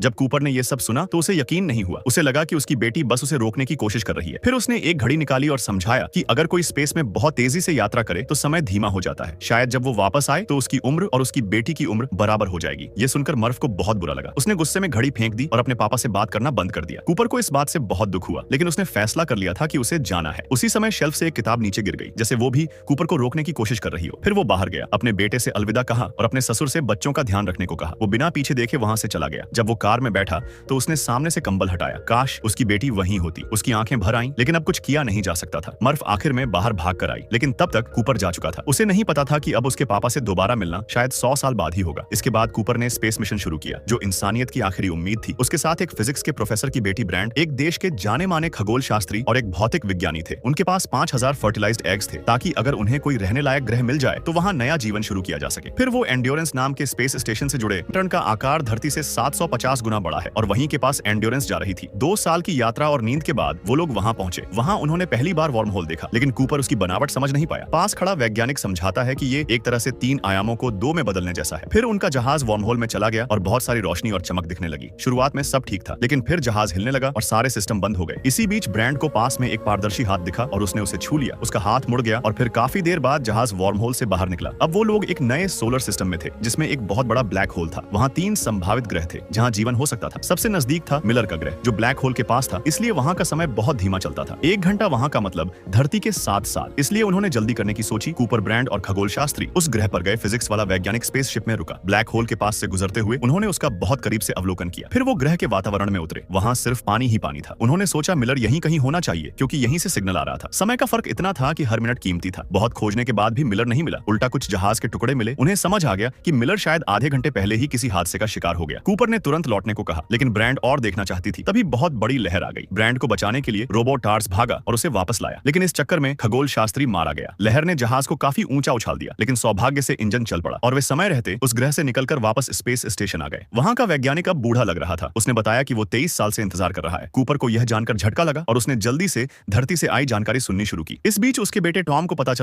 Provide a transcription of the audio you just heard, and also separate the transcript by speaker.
Speaker 1: जब कूपर ने ये सब सुना तो उसे यकीन नहीं हुआ। उसे लगा कि उसकी बेटी बस उसे रोकने की कोशिश कर रही है। फिर उसने एक घड़ी निकाली और समझाया कि अगर कोई स्पेस में बहुत तेजी से यात्रा करे तो समय धीमा हो जाता है। शायद जब वो वापस आए तो उसकी उम्र और उसकी बेटी की उम्र बराबर हो जाएगी। ये सुनकर मर्फ को बहुत बुरा लगा। उसने गुस्से में घड़ी फेंक दी और अपने पापा से बात करना बंद कर दिया। कूपर को इस बात से बहुत दुख हुआ, लेकिन उसने फैसला कर लिया था कि उसे जाना है। उसी समय शेल्फ से एक किताब नीचे गिर गई, जैसे वो भी कूपर को रोकने की कोशिश कर रही हो। फिर वो बाहर गया, अपने बेटे से अलविदा कहा और अपने ससुर से बच्चों का ध्यान रखने को कहा। वो बिना पीछे देखे वहां से चला गया। जब वो कार में बैठा तो उसने सामने से कंबल हटाया। काश उसकी बेटी वहीं होती। उसकी आंखें भर आईं, लेकिन अब कुछ किया नहीं जा सकता था। मर्फ आखिर में बाहर भाग कर आई, लेकिन तब तक कूपर जा चुका था। उसे नहीं पता था कि अब उसके पापा से दोबारा मिलना शायद 100 साल बाद ही होगा। इसके बाद कूपर ने स्पेस मिशन शुरू किया, जो इंसानियत की आखिरी उम्मीद थी। उसके साथ एक फिजिक्स के प्रोफेसर की बेटी ब्रांड, एक देश के जाने माने खगोल शास्त्री और एक भौतिक विज्ञानी थे। उनके पास 5000 फर्टिलाइज्ड एग्स थे, ताकि अगर उन्हें कोई रहने लायक ग्रह मिल जाए तो वहां नया जीवन शुरू किया जा सके। फिर वो एंड्योरेंस नाम के स्पेस स्टेशन से जुड़े। सैटर्न का आकार धरती से 750 गुना बड़ा है और वहीं के पास एंड्योरेंस जा रही थी। 2 साल की यात्रा और नींद के बाद वो लोग वहां पहुंचे। वहां उन्होंने पहली बार वार्म होल देखा, लेकिन कूपर उसकी बनावट समझ नहीं पाया। पास खड़ा वैज्ञानिक समझाता है कि ये एक तरह से 3 आयामों को 2 में बदलने जैसा है। फिर उनका जहाज वार्म होल में चला गया और बहुत सारी रोशनी और चमक दिखने लगी। शुरुआत में सब ठीक था, लेकिन फिर जहाज हिलने लगा और सारे सिस्टम बंद हो गए। इसी बीच ब्रांड को पास में एक पारदर्शी हाथ दिखा और उसने उसे छू लिया। उसका हाथ मुड़ गया और फिर काफी देर बाद जहाज वार्म होल से बाहर निकला। अब वो लोग एक नए सोलर सिस्टम में थे, जिसमें एक बहुत बड़ा ब्लैक होल था। वहाँ 3 संभावित ग्रह थे जहाँ जीवन हो सकता था। सबसे नजदीक था मिलर का ग्रह, जो ब्लैक होल के पास था, इसलिए वहाँ का समय बहुत धीमा चलता था। 1 घंटा वहाँ का मतलब धरती के 7 साल। इसलिए उन्होंने जल्दी करने की सोची। कूपर, ब्रांड और खगोल शास्त्री उस ग्रह पर गए। फिजिक्स वाला वैज्ञानिक स्पेसशिप में रुका। ब्लैक होल के पास से गुजरते हुए उन्होंने उसका बहुत करीब से अवलोकन किया। फिर वो ग्रह के वातावरण में उतरे। वहाँ सिर्फ पानी ही पानी था। उन्होंने सोचा मिलर यहीं कहीं होना चाहिए, क्योंकि यहीं से सिग्नल आ रहा था। समय का फर्क इतना था कि हर मिनट कीमती था। बहुत खोजने के बाद भी मिलर नहीं मिला। उल्टा कुछ जहाज के टुकड़े मिले। उन्हें समझ आ गया कि मिलर शायद आधे घंटे पहले ही किसी हादसे का शिकार हो गया। कूपर ने तुरंत लौटने को कहा, लेकिन ब्रांड और देखना चाहती थी। तभी बहुत बड़ी लहर आ गई। ब्रांड को बचाने के लिए रोबोट टार्स भागा और उसे वापस लाया, लेकिन इस चक्कर में खगोल शास्त्री मारा गया। लहर ने जहाज को काफी ऊंचा उछाल दिया, लेकिन सौभाग्य से इंजन चल पड़ा और वे समय रहते उस ग्रह से निकलकर वापस स्पेस स्टेशन आ गए। वहां का वैज्ञानिक अब बूढ़ा लग रहा था। उसने बताया कि वो 23 साल से इंतजार कर रहा है। कूपर को यह जानकर झटका लगा और उसने जल्दी से धरती से आई जानकारी सुननी शुरू की। इस बीच उसके बेटे टॉम को पता चला